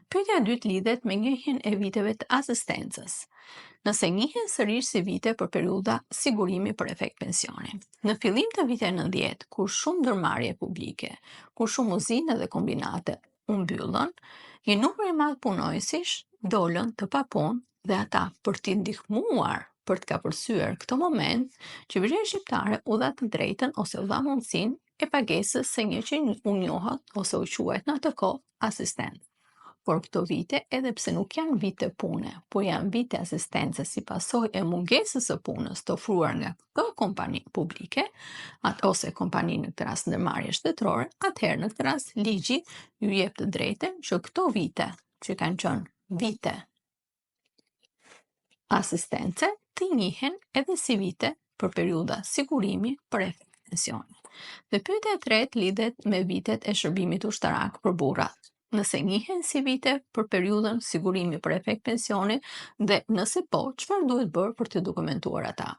Pyetja e dytë lidhet me njëhjen e viteve të asistencës. Nëse njihen sërish si vite për periudha sigurimi për efekt pensioni. Në fillim të viteve 90, kur shumë ndërmarrje publike, kur shumë uzine dhe kombinate u mbyllën, një numër i madh punojësish dolën të papunë dhe ata për t'i ndihmuar për të kapërcyer këtë moment, qeveria shqiptare u dha të drejtën ose u dha mundësinë e pagesës së një që u njohët ose u quajt në atë kohë asistent. Por këto vite, edhe pse nuk janë vite pune, po janë vite asistence si pasojë e mungesës së punës të ofruar nga këto kompani publike, ose kompani në këtë rast ndërmarrje shtetërore, atëherë në këtë rast ligji ju jep të drejtën që këto vite që kanë qenë vite asistence të njihen edhe si vite për periudha sigurimi për efekt pensioni. Dhe pyetja e tretë lidhet me vitet e shërbimit ushtarak për burrat. Nëse njihen si vite për periudhën sigurimi për efekt pensioni dhe nëse po, çfarë duhet bërë për të dokumentuar ata?